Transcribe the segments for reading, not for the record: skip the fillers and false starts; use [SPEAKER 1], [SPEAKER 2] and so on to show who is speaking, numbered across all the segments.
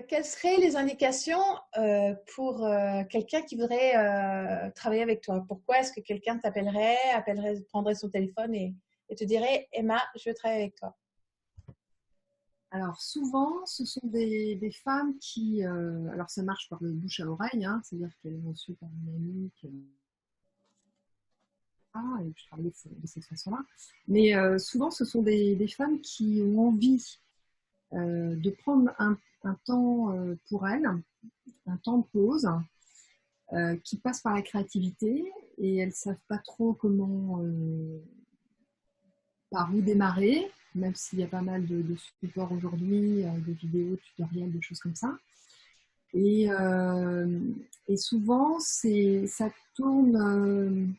[SPEAKER 1] Quelles seraient les indications pour quelqu'un qui voudrait travailler avec toi? Pourquoi est-ce que quelqu'un t'appellerait, prendrait son téléphone et te dirait, Emma, je veux travailler avec toi?
[SPEAKER 2] Alors souvent, ce sont des femmes qui, alors ça marche par le bouche à oreille, hein, c'est-à-dire qu'elles vont suivre par une amie, et je travaille de cette façon-là. Mais souvent, ce sont des femmes qui ont envie de prendre un temps pour elles, un temps de pause, qui passe par la créativité et elles ne savent pas trop comment, par où démarrer, même s'il y a pas mal de supports aujourd'hui, de vidéos, tutoriels, des choses comme ça. Et, euh, et souvent, ça tourne,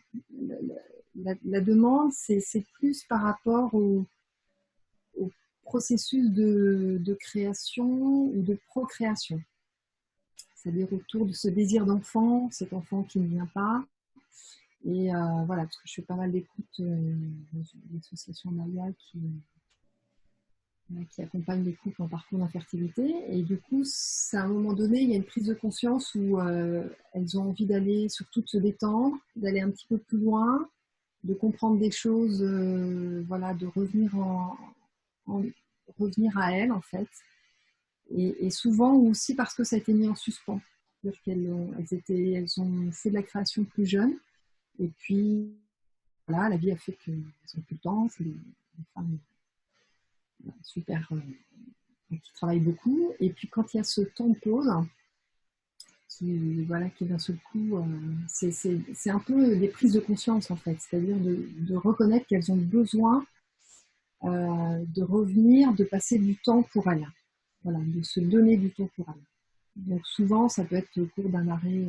[SPEAKER 2] la demande, c'est plus par rapport au processus de création ou de procréation. C'est-à-dire autour de ce désir d'enfant, cet enfant qui ne vient pas. Et voilà, parce que je fais pas mal d'écoutes dans l'association Maya qui accompagne les couples en parcours d'infertilité. Et du coup, à un moment donné, il y a une prise de conscience où elles ont envie d'aller, surtout de se détendre, d'aller un petit peu plus loin, de comprendre des choses, voilà, de revenir à elles, en fait. Et souvent aussi parce que ça a été mis en suspens. C'est-à-dire elles ont fait de la création plus jeune. Et puis, voilà, la vie a fait qu'elles n'ont plus le temps. C'est des femmes super qui travaillent beaucoup. Et puis quand il y a ce temps de pause, voilà, qui d'un seul coup, c'est un peu des prises de conscience en fait, c'est-à-dire de reconnaître qu'elles ont besoin de revenir, de passer du temps pour elles, voilà, de se donner du temps pour elles. Donc souvent, ça peut être au cours un arrêt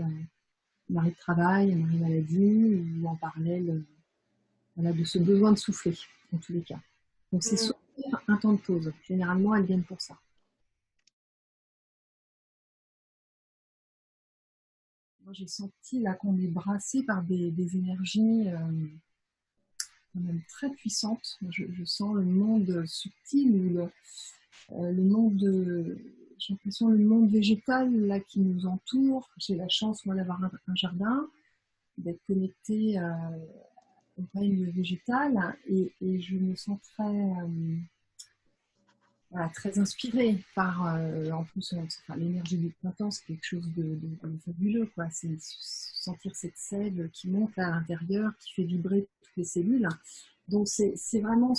[SPEAKER 2] de travail, un arrêt maladie, ou en parallèle, voilà, de ce besoin de souffler, en tous les cas. Donc c'est
[SPEAKER 1] Hmm.
[SPEAKER 2] s'offrir un temps de pause. Généralement, elles viennent pour ça. Moi, j'ai senti là qu'on est brassé par des énergies quand même très puissantes. Je sens le monde subtil ou le monde j'ai l'impression le monde végétal là qui nous entoure. J'ai la chance moi d'avoir un jardin, d'être connectée au règne végétal et je me sens voilà, très inspirée par, en plus, enfin, l'énergie du printemps, c'est quelque chose de fabuleux, quoi. C'est sentir cette sève qui monte à l'intérieur, qui fait vibrer toutes les cellules. Donc, c'est vraiment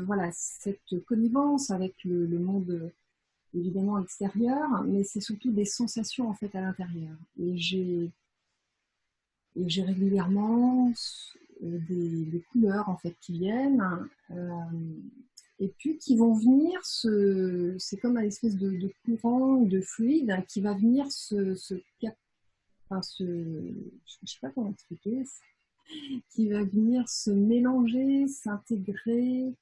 [SPEAKER 2] voilà, cette connivence avec le monde, évidemment, extérieur, mais c'est surtout des sensations, en fait, à l'intérieur. Et j'ai régulièrement des couleurs, en fait, qui viennent. Euh, et puis qui vont venir c'est comme un espèce de courant, de fluide qui va venir enfin, je sais pas comment expliquer, qui va venir se mélanger, s'intégrer,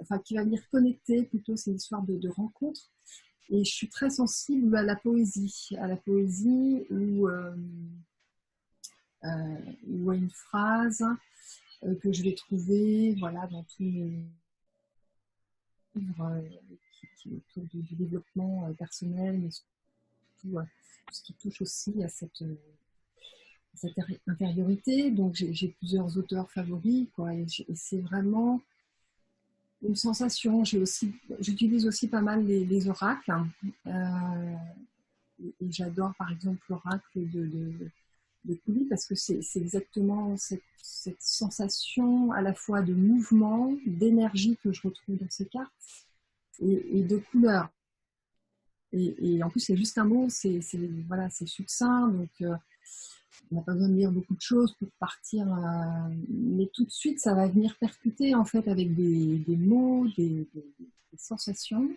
[SPEAKER 2] enfin qui va venir connecter, plutôt c'est une histoire de rencontre. Et je suis très sensible à la poésie ou à une phrase que je vais trouver voilà, dans tous mes livres qui est autour du développement personnel, mais surtout tout ce qui touche aussi à cette intériorité. Donc j'ai plusieurs auteurs favoris, quoi, et c'est vraiment une sensation. J'utilise aussi pas mal les oracles, et j'adore par exemple l'oracle de Couli parce que c'est exactement cette sensation à la fois de mouvement, d'énergie que je retrouve dans ces cartes et de couleur. Et en plus, c'est juste un mot, voilà, c'est succinct, donc on n'a pas besoin de lire beaucoup de choses pour partir. Mais tout de suite, ça va venir percuter en fait avec des mots, des sensations.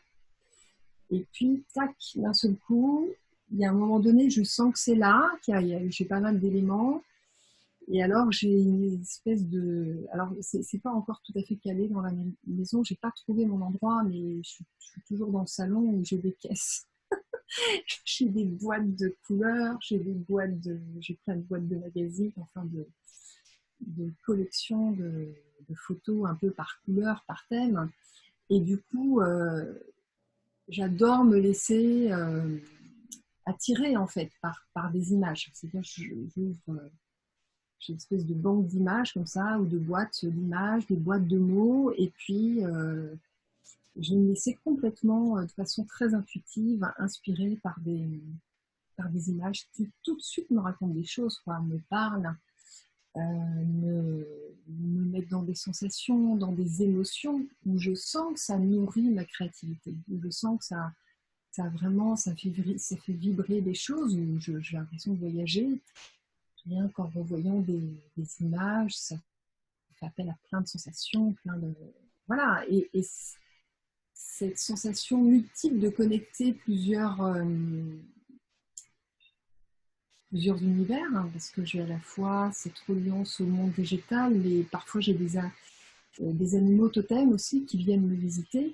[SPEAKER 2] Et puis, tac, d'un seul coup, il y a un moment donné, je sens que c'est là, j'ai pas mal d'éléments. Et alors, j'ai une espèce de. Alors, c'est pas encore tout à fait calé dans la maison, j'ai pas trouvé mon endroit, mais je suis toujours dans le salon où j'ai des caisses. J'ai des boîtes de couleurs, j'ai plein de boîtes de magazines, enfin de collections de photos un peu par couleur, par thème. Et du coup, j'adore me laisser attirer en fait par des images. C'est-à-dire j'ai une espèce de banque d'images comme ça, ou de boîtes d'images, des boîtes de mots, et puis je me laissais complètement, de façon très intuitive, inspirée par des images qui tout de suite me racontent des choses, quoi, me parlent, me mettent dans des sensations, dans des émotions, où je sens que ça nourrit ma créativité, où je sens que ça vraiment, ça fait vibrer des choses, où j'ai l'impression de voyager. Rien qu'en revoyant des images, ça fait appel à plein de sensations, plein de... Voilà, et cette sensation multiple de connecter plusieurs univers, hein, parce que j'ai à la fois cette reliance au monde végétal, mais parfois j'ai des animaux totems aussi qui viennent me visiter.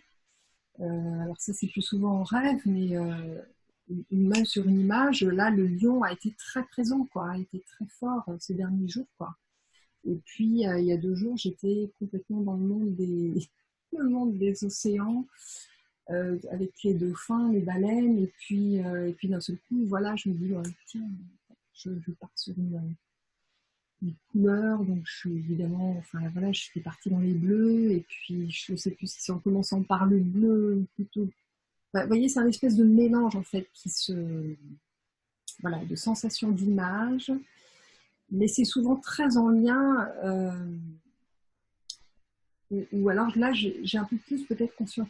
[SPEAKER 2] Alors ça, c'est plus souvent en rêve, mais même sur une image, là, le lion a été très présent, quoi, a été très fort ces derniers jours, quoi. Et puis, il y a 2 jours, j'étais complètement dans le monde le monde des océans, avec les dauphins, les baleines, et puis d'un seul coup, voilà, je me dis, ouais, tiens, je pars sur une couleur, donc je suis évidemment, enfin voilà, je suis partie dans les bleus, et puis je ne sais plus si c'est en commençant par le bleu, plutôt. Bah, vous voyez, c'est un espèce de mélange en fait voilà, de sensations d'images, mais c'est souvent très en lien, ou alors là, j'ai un peu plus peut-être conscience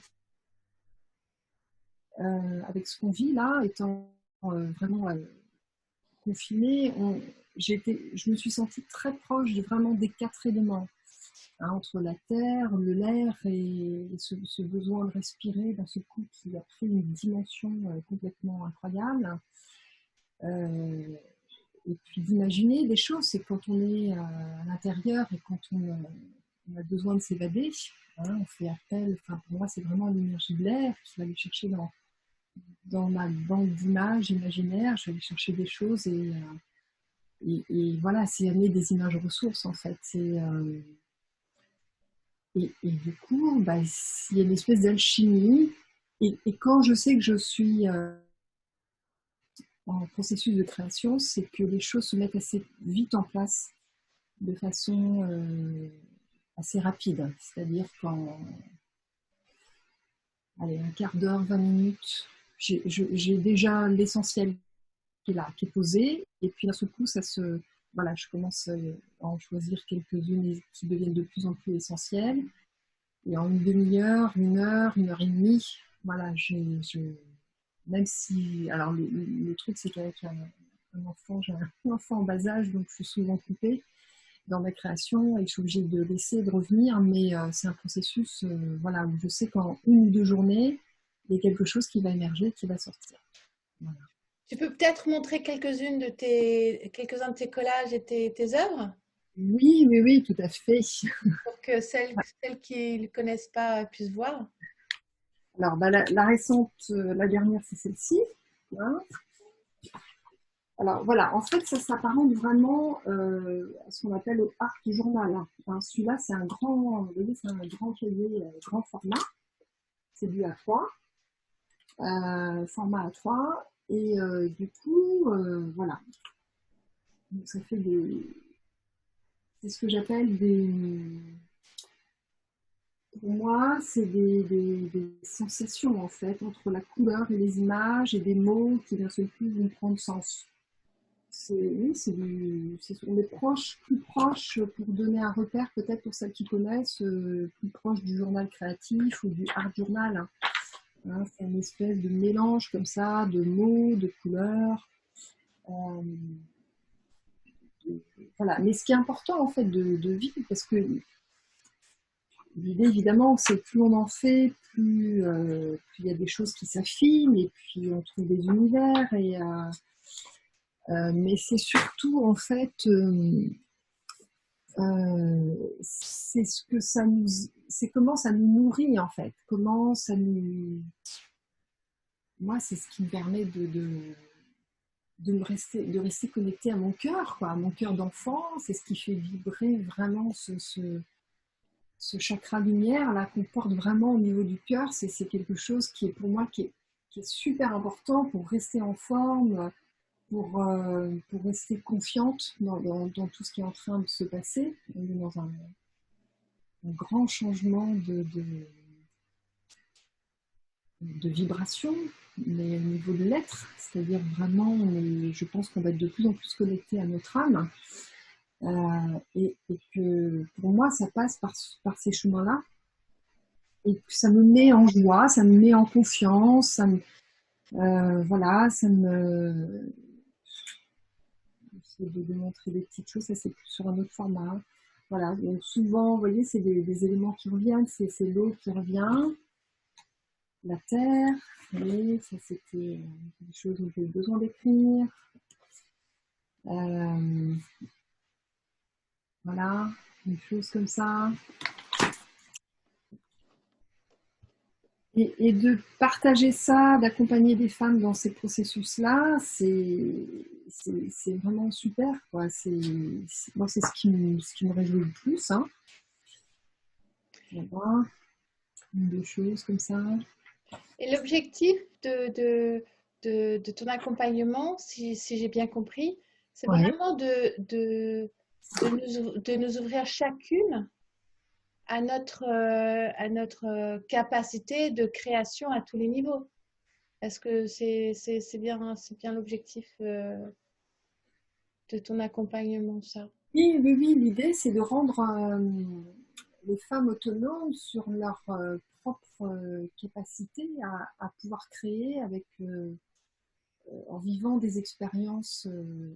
[SPEAKER 2] avec ce qu'on vit là, étant vraiment confinée, je me suis sentie très proche vraiment des 4 éléments, hein, entre la terre, l'air et ce besoin de respirer d'un seul coup qui a pris une dimension complètement incroyable. Et puis d'imaginer des choses, c'est quand on est à l'intérieur et quand on a besoin de s'évader, hein, on fait appel, enfin pour moi c'est vraiment l'énergie de l'air qui va aller chercher dans ma banque d'images imaginaires, je vais aller chercher des choses et voilà, c'est amener des images ressources en fait. Et du coup, bah, il y a une espèce d'alchimie. Et quand je sais que je suis en processus de création, c'est que les choses se mettent assez vite en place, de façon assez rapide. C'est-à-dire allez, un quart d'heure, 20 minutes, j'ai déjà l'essentiel qui est là, qui est posé. Et puis d'un seul coup, voilà, je commence à en choisir quelques-unes qui deviennent de plus en plus essentielles. Et en une demi-heure, 1 heure, 1 heure et demie, voilà, même si... Alors, le truc, c'est qu'avec un enfant, j'ai un enfant en bas âge, donc je suis souvent coupée dans ma création et je suis obligée de laisser, de revenir, mais c'est un processus voilà, où je sais qu'en 1 ou 2 journées, il y a quelque chose qui va émerger, qui va sortir. Voilà.
[SPEAKER 1] Tu peux peut-être montrer quelques-uns de tes collages et tes œuvres
[SPEAKER 2] Oui, oui, oui, tout à fait.
[SPEAKER 1] pour que celles qui ne le connaissent pas puissent voir.
[SPEAKER 2] Alors, bah, la récente, la dernière, c'est celle-ci. Hein. Alors voilà, en fait, ça s'apparente vraiment à ce qu'on appelle le art journal. Hein, celui-là, c'est un grand, vous voyez, c'est un grand cahier, grand format. C'est du A3, format A3. Et du coup, voilà. Donc, ça fait c'est ce que j'appelle pour moi, c'est des sensations en fait entre la couleur et les images et des mots qui d'un seul coup vont prendre sens. Oui, on est plus proche, pour donner un repère peut-être pour celles qui connaissent, plus proche du journal créatif ou du art journal. Hein, c'est une espèce de mélange comme ça, de mots, de couleurs. Voilà. Mais ce qui est important en fait de vivre, parce que l'idée évidemment, c'est plus on en fait, plus il y a des choses qui s'affinent et puis on trouve des univers mais c'est surtout en fait c'est ce que c'est comment ça nous nourrit en fait, comment ça nous, moi c'est ce qui me permet de rester connecté à mon cœur, quoi, à mon cœur d'enfant. C'est ce qui fait vibrer vraiment ce chakra lumière là qu'on porte vraiment au niveau du cœur, c'est quelque chose qui est pour moi qui est super important pour rester en forme, pour rester confiante dans tout ce qui est en train de se passer. On est dans un grand changement de vibration, mais au niveau de l'être, c'est-à-dire vraiment, je pense qu'on va être de plus en plus connecté à notre âme, et que pour moi, ça passe par ces chemins-là, et que ça me met en joie, ça me met en confiance, voilà, ça me... J'essaie de montrer des petites choses, ça c'est sur un autre format. Voilà, donc souvent, vous voyez, c'est des éléments qui reviennent, c'est l'eau qui revient, la terre, et ça c'était des choses que j'ai besoin d'écrire. Voilà, une chose comme ça. Et de partager ça, d'accompagner des femmes dans ces processus-là, c'est vraiment super, quoi. Moi, c'est ce qui me réjouit le plus. Hein. Voilà, deux choses comme ça.
[SPEAKER 1] Et l'objectif de ton accompagnement, si j'ai bien compris, c'est vraiment de nous ouvrir chacune à notre capacité de création à tous les niveaux. Est-ce que c'est bien l'objectif de ton accompagnement, ça?
[SPEAKER 2] Oui, l'idée, c'est de rendre les femmes autonomes sur leur propre capacité à pouvoir créer en vivant des expériences,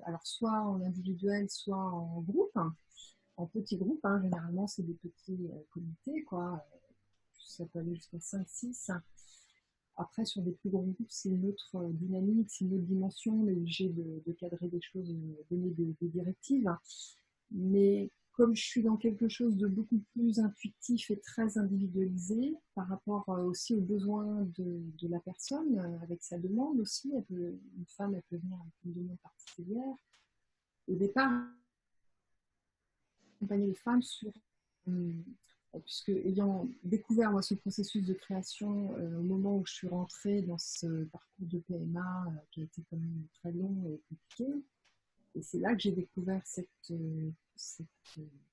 [SPEAKER 2] alors soit en individuel, soit en groupe, en petits groupes, hein, généralement c'est des petits comités, quoi. Ça peut aller jusqu'à 5-6. Après, sur des plus gros groupes, c'est une autre dynamique, c'est une autre dimension, on est obligé de cadrer des choses, donner des directives. Mais comme je suis dans quelque chose de beaucoup plus intuitif et très individualisé par rapport aussi aux besoins de la personne, avec sa demande aussi, une femme elle peut venir avec une demande particulière. Au départ, accompagner les femmes puisque ayant découvert moi ce processus de création au moment où je suis rentrée dans ce parcours de PMA qui a été quand même très long et compliqué, et c'est là que j'ai découvert cette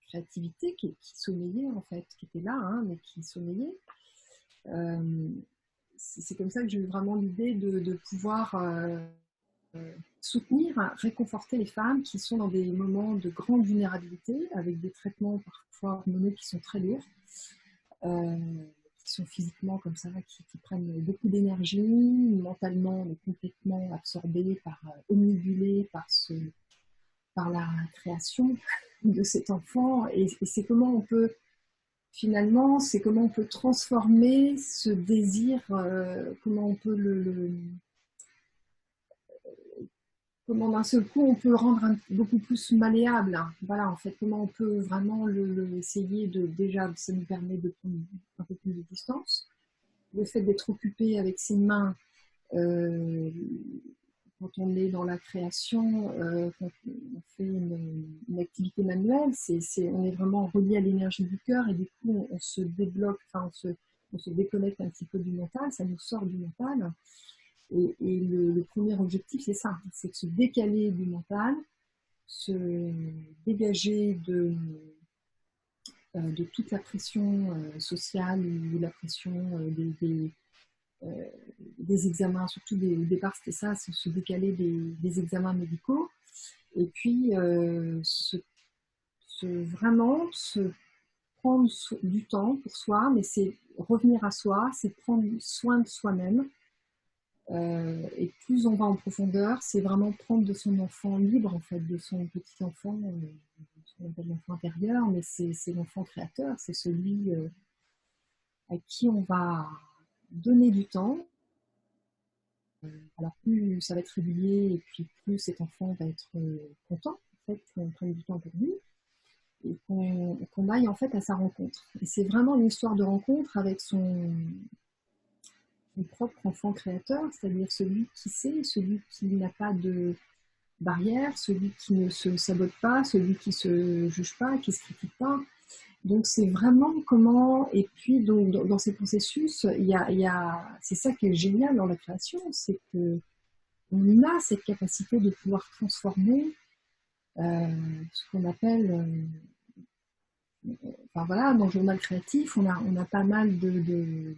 [SPEAKER 2] créativité qui sommeillait en fait, qui était là, hein, mais qui sommeillait. C'est comme ça que j'ai eu vraiment l'idée de pouvoir soutenir, réconforter les femmes qui sont dans des moments de grande vulnérabilité, avec des traitements parfois hormonaux qui sont très lourds, qui sont physiquement comme ça, qui prennent beaucoup d'énergie, mentalement mais complètement absorbées, omnibulées par la création de cet enfant. Et c'est comment on peut finalement, c'est comment on peut transformer ce désir, comment on peut comment d'un seul coup on peut le rendre beaucoup plus malléable. Voilà, en fait, comment on peut vraiment essayer déjà, ça nous permet de prendre un peu plus de distance. Le fait d'être occupé avec ses mains, quand on est dans la création, quand on fait une activité manuelle, on est vraiment relié à l'énergie du cœur et du coup on se débloque, enfin on se déconnecte un petit peu du mental, ça nous sort du mental. Et le premier objectif, c'est ça, c'est de se décaler du mental, se dégager de toute la pression sociale ou la pression des examens, surtout au départ c'était ça, c'est se décaler des examens médicaux, et puis vraiment se prendre du temps pour soi, mais c'est revenir à soi, c'est prendre soin de soi-même. Et plus on va en profondeur, c'est vraiment prendre de son enfant libre, en fait, de son petit enfant, ce qu'on appelle l'enfant intérieur, mais c'est l'enfant créateur, c'est celui à qui on va donner du temps. Alors plus ça va être régulier, et puis plus cet enfant va être content, en fait, qu'on prenne du temps pour lui, et qu'on aille en fait à sa rencontre. Et c'est vraiment une histoire de rencontre avec son propre enfant créateur, c'est-à-dire celui qui sait, celui qui n'a pas de barrière, celui qui ne se sabote pas, celui qui ne se juge pas, qui ne se critique pas. Donc c'est vraiment comment, et puis donc, dans ces processus, c'est ça qui est génial dans la création, c'est que on a cette capacité de pouvoir transformer ce qu'on appelle, enfin voilà, dans le journal créatif, on a pas mal de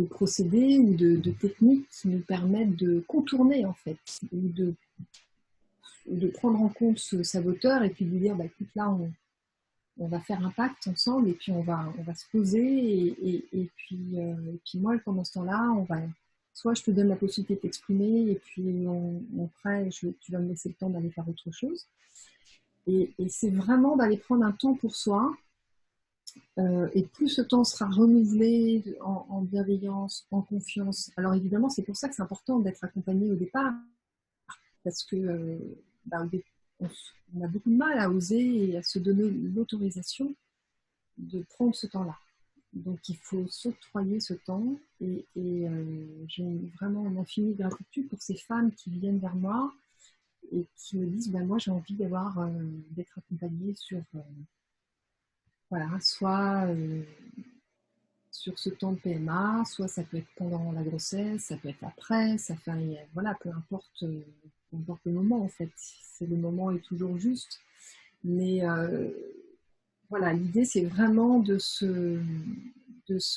[SPEAKER 2] procédés ou de techniques qui nous permettent de contourner en fait, ou de prendre en compte ce saboteur et puis de lui dire, bah, écoute là, on va faire un pacte ensemble et puis on va se poser et puis moi pendant ce temps-là soit je te donne la possibilité de t'exprimer et puis après tu vas me laisser le temps d'aller faire autre chose et c'est vraiment d'aller prendre un temps pour soi et plus ce temps sera renouvelé en bienveillance, en confiance. Alors évidemment c'est pour ça que c'est important d'être accompagné au départ parce que bah, on a beaucoup de mal à oser et à se donner l'autorisation de prendre ce temps-là. Donc il faut s'octroyer ce temps et j'ai vraiment une infinie gratitude pour ces femmes qui viennent vers moi et qui me disent ben, moi j'ai envie d'être accompagnée sur voilà, soit sur ce temps de PMA, soit ça peut être pendant la grossesse, ça peut être après, ça fait voilà, peu importe le moment en fait, c'est le moment est toujours juste, mais voilà, l'idée c'est vraiment de se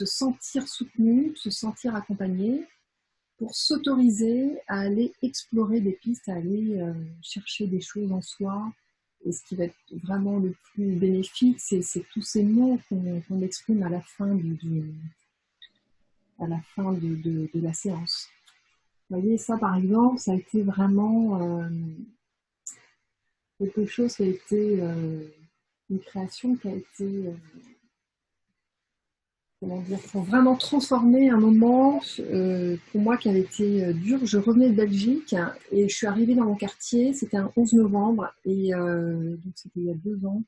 [SPEAKER 2] sentir soutenu, de se sentir accompagné pour s'autoriser à aller explorer des pistes, à aller chercher des choses en soi. Et ce qui va être vraiment le plus bénéfique, c'est tous ces mots qu'on exprime à la fin, de la séance. Vous voyez, ça par exemple, ça a été vraiment quelque chose qui a été une création qui a été comment dire, pour vraiment transformer un moment pour moi qui avait été dur. Je revenais de Belgique et je suis arrivée dans mon quartier, c'était un 11 novembre et donc c'était il y a 2 ans.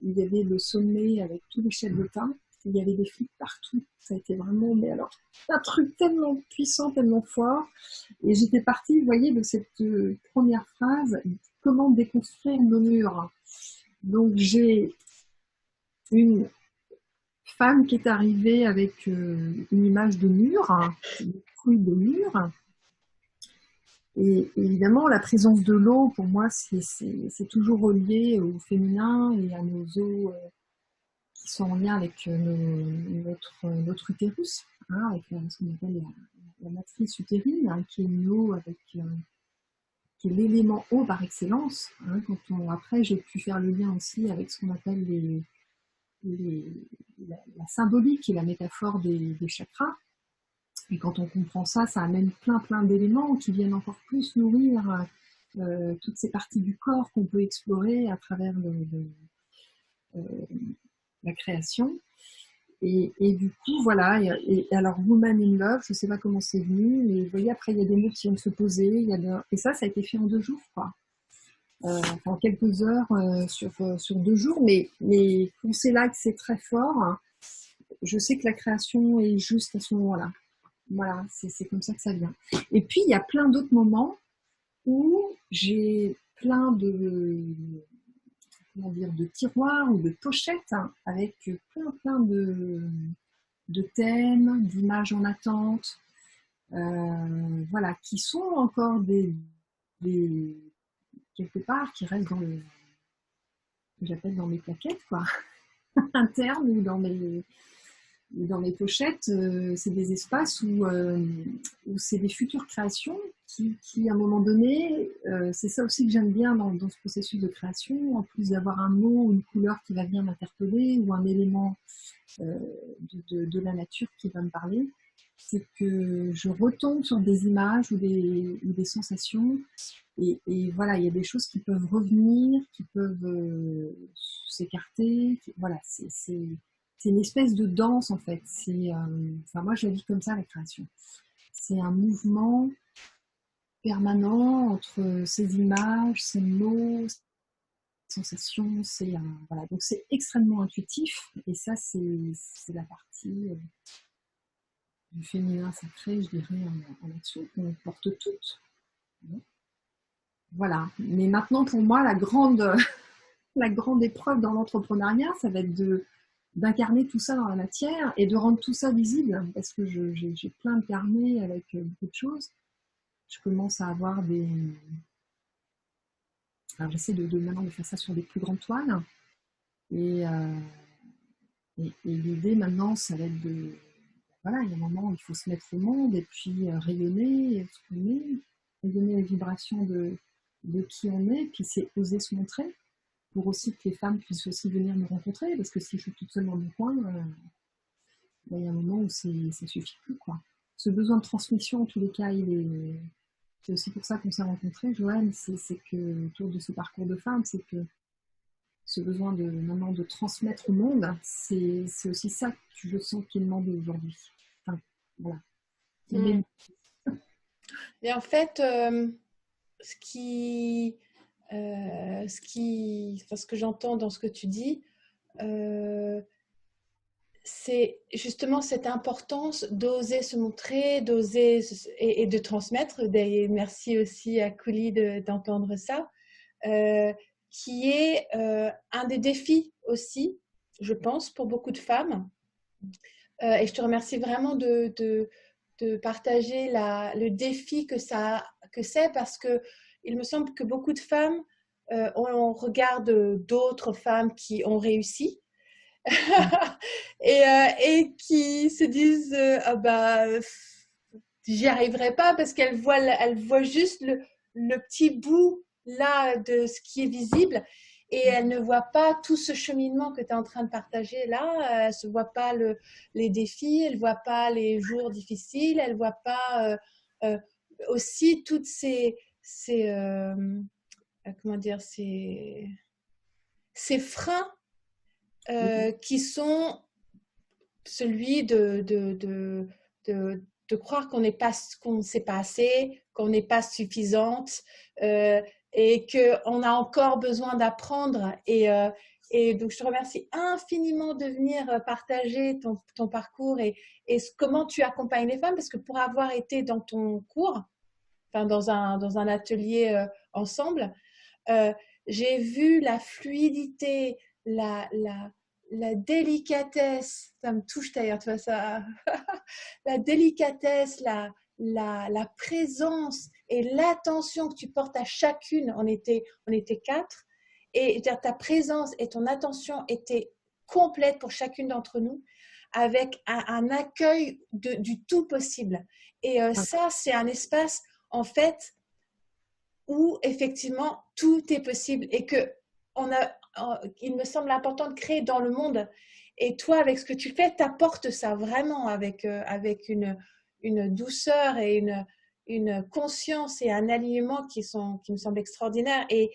[SPEAKER 2] Il y avait le sommet avec tous les chefs d'État, il y avait des flics partout. Ça a été vraiment, mais alors, un truc tellement puissant, tellement fort. Et j'étais partie, vous voyez, de cette première phrase, comment déconstruire nos murs. Donc j'ai une femme qui est arrivée avec une image de mur, une couille de mur. Et évidemment, la présence de l'eau, pour moi, c'est toujours relié au féminin et à nos eaux qui sont en lien avec notre utérus, hein, avec ce qu'on appelle la matrice utérine, hein, qui est une eau qui est l'élément eau par excellence. Hein, après, j'ai pu faire le lien aussi avec ce qu'on appelle la symbolique et la métaphore des chakras. Et quand on comprend ça, ça amène plein d'éléments qui viennent encore plus nourrir toutes ces parties du corps qu'on peut explorer à travers la création. Et du coup, voilà. Et alors, Woman in Love, je ne sais pas comment c'est venu, mais vous voyez, après, il y a des mots qui viennent se poser. Et ça a été fait en 2 jours, quoi. En quelques heures sur 2 jours. Mais quand c'est là que c'est très fort, je sais que la création est juste à ce moment-là. Voilà, c'est comme ça que ça vient. Et puis, il y a plein d'autres moments où j'ai plein de tiroirs ou de pochettes hein, avec plein de thèmes, d'images en attente, voilà, qui sont encore quelque part, qui restent que j'appelle dans mes plaquettes, quoi, internes ou dans mes pochettes, c'est des espaces où c'est des futures créations qui à un moment donné, c'est ça aussi que j'aime bien dans ce processus de création, en plus d'avoir un mot ou une couleur qui va venir m'interpeller ou un élément de la nature qui va me parler, c'est que je retombe sur des images ou des sensations et voilà, il y a des choses qui peuvent revenir, qui peuvent s'écarter, voilà, c'est une espèce de danse en fait. Enfin, moi je la vis comme ça la création. C'est un mouvement permanent entre ces images, ces mots, ces sensations. Voilà. Donc c'est extrêmement intuitif et ça c'est la partie du féminin sacré, je dirais, en action qu'on porte toutes. Voilà. Mais maintenant pour moi la grande la grande épreuve dans l'entrepreneuriat, ça va être d'incarner tout ça dans la matière et de rendre tout ça visible, parce que j'ai plein de carnets avec beaucoup de choses. Je commence à avoir des... Alors j'essaie maintenant de faire ça sur des plus grandes toiles. Et l'idée maintenant, ça va être de... Voilà, il y a un moment où il faut se mettre au monde et puis rayonner, exprimer, rayonner les vibrations de qui on est, puis c'est oser se montrer, pour aussi que les femmes puissent aussi venir me rencontrer, parce que si je suis toute seule dans mon coin, il y a un moment où ça suffit plus, quoi. Ce besoin de transmission, en tous les cas, c'est aussi pour ça qu'on s'est rencontrés, Joanne, c'est que autour de ce parcours de femme, c'est que ce besoin maintenant de transmettre au monde, c'est aussi ça que je sens qu'il demande aujourd'hui. Enfin, voilà.
[SPEAKER 1] Et en fait, ce que j'entends dans ce que tu dis, c'est justement cette importance d'oser se montrer, d'oser et de transmettre. Merci aussi à Couli d'entendre ça, qui est un des défis aussi, je pense, pour beaucoup de femmes. Et je te remercie vraiment de partager le défi que c'est, parce que il me semble que beaucoup de femmes, on regarde d'autres femmes qui ont réussi et qui se disent ah bah j'y arriverai pas, parce qu'elles voient juste le petit bout là de ce qui est visible, et elle ne voit pas tout ce cheminement que tu es en train de partager là. Elle ne voit pas les défis, elle ne voit pas les jours difficiles, elle ne voit pas aussi toutes comment dire, ces freins qui sont celui de croire qu'on ne sait pas assez, qu'on n'est pas suffisante, et qu'on a encore besoin d'apprendre. Et donc, je te remercie infiniment de venir partager ton parcours et comment tu accompagnes les femmes, parce que pour avoir été dans ton cours, enfin dans un atelier ensemble, j'ai vu la fluidité, la délicatesse, ça me touche d'ailleurs, tu vois ça, la délicatesse, la présence et l'attention que tu portes à chacune. On était 4, et ta présence et ton attention étaient complètes pour chacune d'entre nous, avec un accueil du tout possible. Et ça, c'est un espace, en fait, où effectivement tout est possible, et que il me semble important de créer dans le monde. Et toi, avec ce que tu fais, t'apportes ça vraiment avec une douceur et une conscience et un alignement qui me semblent extraordinaires. Et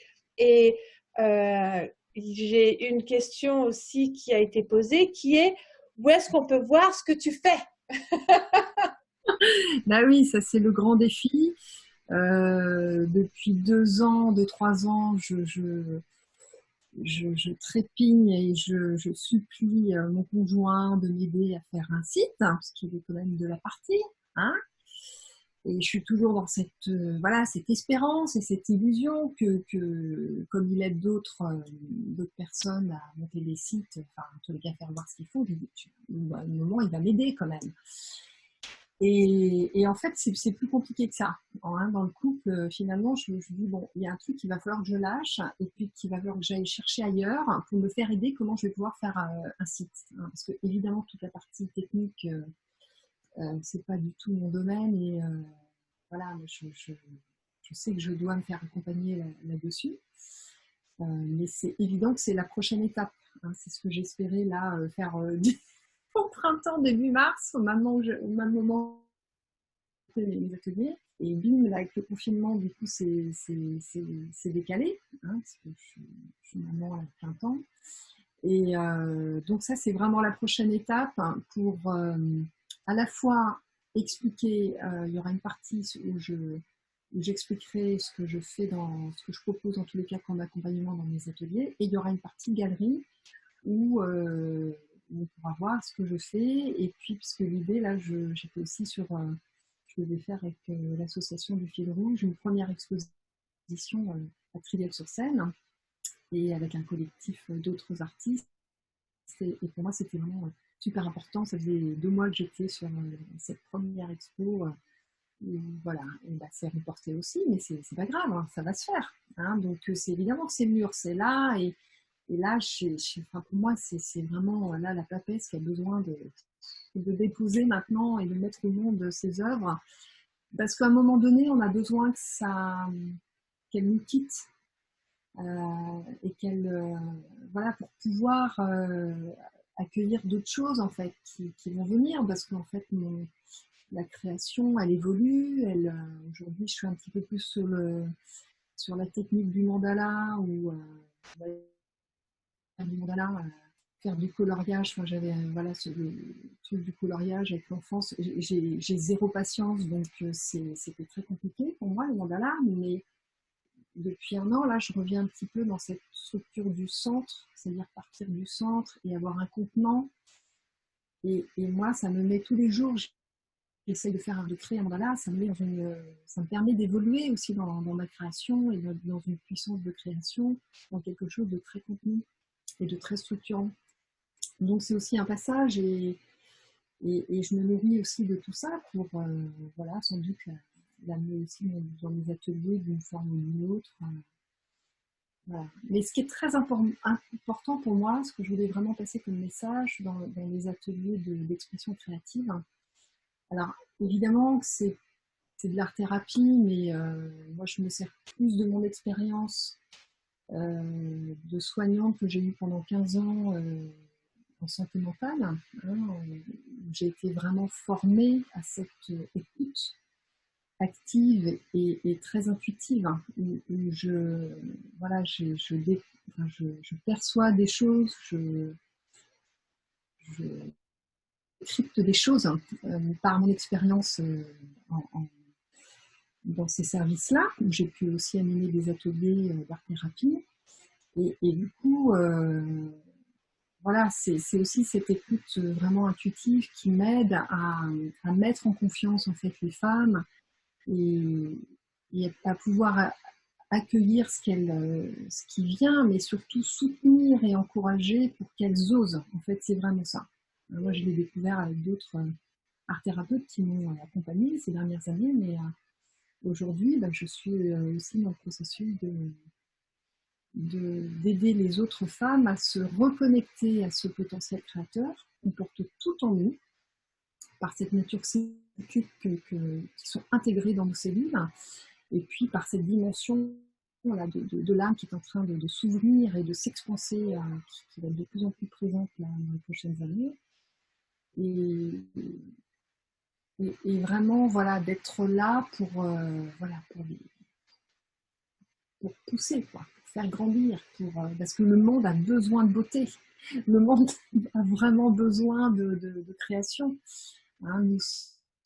[SPEAKER 1] j'ai une question aussi qui a été posée, qui est: où est-ce qu'on peut voir ce que tu fais?
[SPEAKER 2] Bah oui, ça c'est le grand défi. Depuis 3 ans, je trépigne et je supplie mon conjoint de m'aider à faire un site, hein, parce qu'il est quand même de la partie. Hein, et je suis toujours dans voilà, cette espérance et cette illusion que comme il aide d'autres personnes à monter des sites, enfin, en tous les cas, faire voir ce qu'il faut, à un moment, il va m'aider quand même. Et en fait, c'est plus compliqué que ça. Hein, dans le couple, finalement, je dis, bon, il y a un truc qu'il va falloir que je lâche, et puis qu'il va falloir que j'aille chercher ailleurs pour me faire aider comment je vais pouvoir faire un site. Hein, parce que, évidemment, toute la partie technique, c'est pas du tout mon domaine, et voilà, je sais que je dois me faire accompagner là-dessus. Mais c'est évident que c'est la prochaine étape. Hein, c'est ce que j'espérais là faire au printemps, début mars, au même moment mes ateliers. Et bim, là, avec le confinement, du coup, c'est décalé, hein, parce que je suis maman à plein temps. Et donc ça, c'est vraiment la prochaine étape, hein, pour à la fois expliquer, il y aura une partie où j'expliquerai ce que je fais, ce que je propose dans tous les cas comme accompagnement dans mes ateliers, et il y aura une partie galerie où on pourra voir ce que je fais. Et puis, puisque l'idée, là, j'étais aussi je devais faire avec l'association du Fil Rouge une première exposition à Trivial-sur-Seine. et avec un collectif d'autres artistes. Et pour moi, c'était vraiment super important. Ça faisait 2 mois que j'étais sur cette première expo. Voilà, et bah, c'est reporté aussi, mais c'est pas grave, hein, ça va se faire. Hein. Donc, c'est évidemment que c'est mûr, c'est là. Et là, enfin, pour moi, c'est vraiment là la papesse qui a besoin de déposer maintenant et de mettre au monde ses œuvres. Parce qu'à un moment donné, on a besoin qu'elle nous quitte et qu'elle, voilà, pour pouvoir accueillir d'autres choses en fait qui vont venir. Parce qu'en fait, la création, elle évolue. Aujourd'hui, je suis un petit peu plus sur la technique du mandala ou du mandala. Faire du coloriage, enfin, j'avais voilà, le truc du coloriage avec l'enfance, j'ai zéro patience, donc c'était très compliqué pour moi le mandala, mais depuis un an, là, je reviens un petit peu dans cette structure du centre, c'est-à-dire partir du centre et avoir un contenant, et moi, ça me met tous les jours, j'essaye de créer un mandala, ça me permet d'évoluer aussi dans ma création et dans une puissance de création, dans quelque chose de très contenu et de très structurant. Donc c'est aussi un passage et je me nourris aussi de tout ça pour, voilà, sans doute l'amener aussi dans mes ateliers d'une forme ou d'une autre. Voilà. Mais ce qui est très important pour moi, ce que je voulais vraiment passer comme message dans les ateliers d'expression créative, alors évidemment c'est de l'art-thérapie, mais moi je me sers plus de mon expérience de soignante que j'ai eue pendant 15 ans en santé mentale. Hein, j'ai été vraiment formée à cette écoute active et très intuitive, hein, où voilà, je perçois des choses, je crypte des choses par mon expérience dans ces services-là, où j'ai pu aussi animer des ateliers d'art-thérapie. Et du coup, voilà, c'est aussi cette écoute vraiment intuitive qui m'aide à mettre en confiance en fait les femmes et à pouvoir accueillir ce qui vient, mais surtout soutenir et encourager pour qu'elles osent. En fait, c'est vraiment ça. Moi, je l'ai découvert avec d'autres art-thérapeutes qui m'ont accompagnée ces dernières années, mais aujourd'hui, je suis aussi dans le processus d'aider les autres femmes à se reconnecter à ce potentiel créateur qu'on porte tout en nous, par cette nature cyclique qui sont intégrées dans nos cellules, et puis par cette dimension voilà, de l'âme qui est en train de s'ouvrir et de s'expanser, qui va être de plus en plus présente là, dans les prochaines années. Et vraiment, voilà, d'être là pour, voilà, pour pousser, quoi, pour faire grandir, parce que le monde a besoin de beauté. Le monde a vraiment besoin de création. Hein,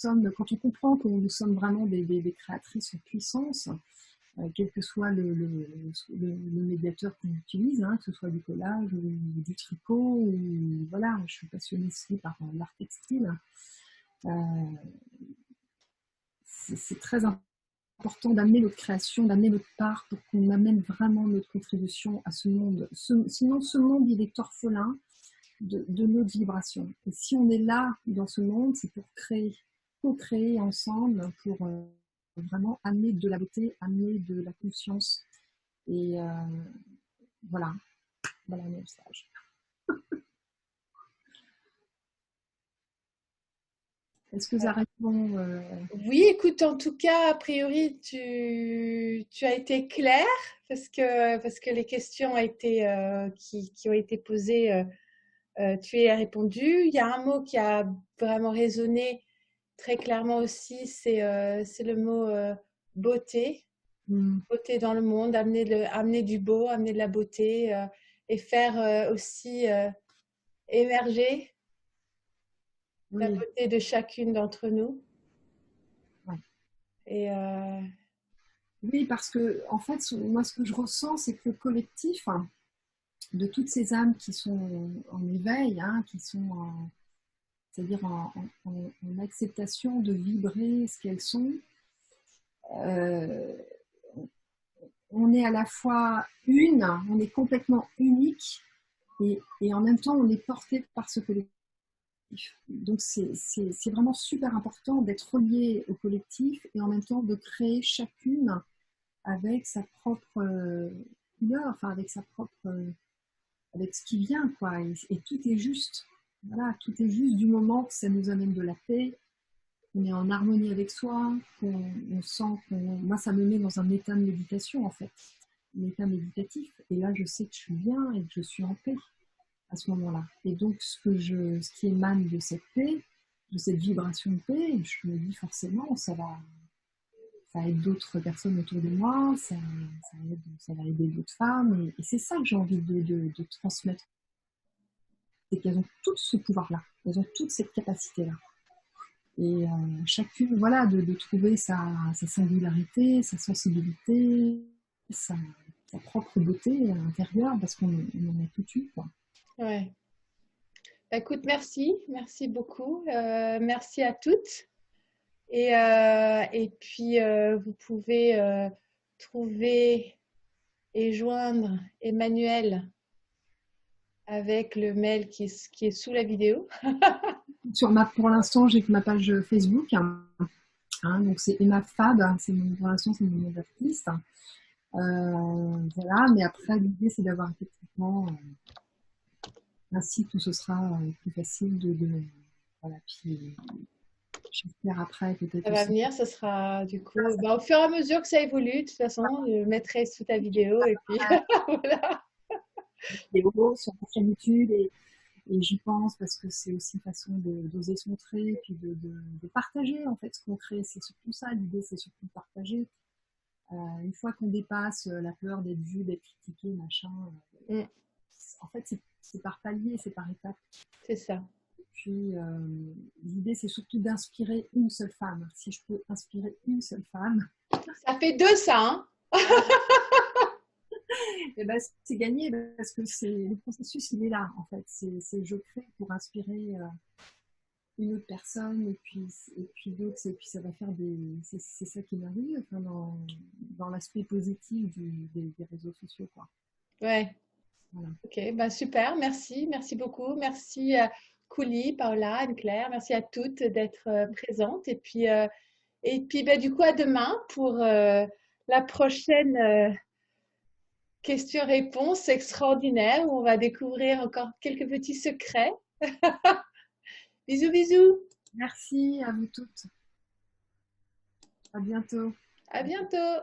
[SPEAKER 2] quand on comprend que nous sommes vraiment des créatrices en puissance, quel que soit le médiateur qu'on utilise, hein, que ce soit du collage ou du tricot, ou, voilà, je suis passionnée aussi par l'art textile. C'est très important d'amener notre création, d'amener notre part pour qu'on amène vraiment notre contribution à ce monde. Sinon, ce monde, il est orphelin de notre vibration. Et si on est là dans ce monde, c'est pour co-créer ensemble, pour vraiment amener de la beauté, amener de la conscience. Et voilà mon message. Est-ce que ça répond
[SPEAKER 1] Oui, écoute, en tout cas, a priori, tu as été clair parce que les questions qui ont été posées, tu y as répondu. Il y a un mot qui a vraiment résonné très clairement aussi, c'est le mot beauté. Beauté dans le monde, amener du beau, amener de la beauté et faire aussi émerger la
[SPEAKER 2] oui.
[SPEAKER 1] beauté de chacune d'entre nous.
[SPEAKER 2] Ouais.
[SPEAKER 1] Et
[SPEAKER 2] Oui, parce que en fait, moi, ce que je ressens, c'est que le collectif, hein, de toutes ces âmes qui sont en éveil, hein, qui sont c'est-à-dire en acceptation de vibrer ce qu'elles sont, euh, on est à la fois on est complètement unique et en même temps on est porté par ce collectif. Donc c'est vraiment super important d'être relié au collectif et en même temps de créer chacune avec sa propre couleur, enfin avec sa propre, avec ce qui vient, quoi. Et tout est juste. Voilà, tout est juste du moment que ça nous amène de la paix, qu'on est en harmonie avec soi, qu'on sent moi, ça me met dans un état de méditation, en fait. Un état méditatif. Et là, je sais que je suis bien et que je suis en paix à ce moment-là. Et donc, ce qui émane de cette paix, de cette vibration de paix, je me dis forcément, ça aide d'autres personnes autour de moi, ça va aider d'autres femmes. Et c'est ça que j'ai envie de transmettre. C'est qu'elles ont toutes ce pouvoir-là. Elles ont toute cette capacité-là. Et chacune, voilà, de trouver sa singularité, sa sensibilité, sa propre beauté intérieure, parce qu'on en a toute une, quoi.
[SPEAKER 1] Ouais. Écoute, merci beaucoup. Merci à toutes. Et puis, vous pouvez trouver et joindre Emmanuelle avec le mail qui est sous la vidéo.
[SPEAKER 2] Pour l'instant, j'ai ma page Facebook. Donc c'est Emma Fab, pour l'instant c'est mon nom d'artiste. Voilà, mais après l'idée c'est d'avoir effectivement un site où ce sera plus facile voilà, puis j'espère après peut-être
[SPEAKER 1] Ça va
[SPEAKER 2] aussi.
[SPEAKER 1] venir, ce sera du coup, au fur et à mesure que ça évolue, de toute façon, je mettrai sous ta vidéo et puis voilà.
[SPEAKER 2] Vidéo sur la chaîne YouTube et j'y pense parce que c'est aussi une façon d'oser se montrer et puis de partager en fait ce qu'on crée. C'est surtout ça, l'idée c'est surtout de partager. Une fois qu'on dépasse la peur d'être vu, d'être critiqué, machin, en fait c'est par palier, c'est par étape.
[SPEAKER 1] C'est ça.
[SPEAKER 2] Puis l'idée c'est surtout d'inspirer une seule femme. Si je peux inspirer une seule femme.
[SPEAKER 1] Ça fait deux ça, hein.
[SPEAKER 2] Et ben, c'est gagné parce que le processus il est là en fait. C'est je crée pour inspirer une autre personne et puis d'autres et puis ça va faire c'est ça qui m'arrive enfin, dans l'aspect positif des réseaux sociaux quoi.
[SPEAKER 1] Ouais.
[SPEAKER 2] Voilà.
[SPEAKER 1] Ok, ben super, merci beaucoup. Merci à Couli, Paola, Anne-Claire, merci à toutes d'être présentes. Et puis ben, du coup, à demain pour la prochaine question-réponse extraordinaire où on va découvrir encore quelques petits secrets. Bisous, bisous.
[SPEAKER 2] Merci à vous toutes. À bientôt.
[SPEAKER 1] À bientôt.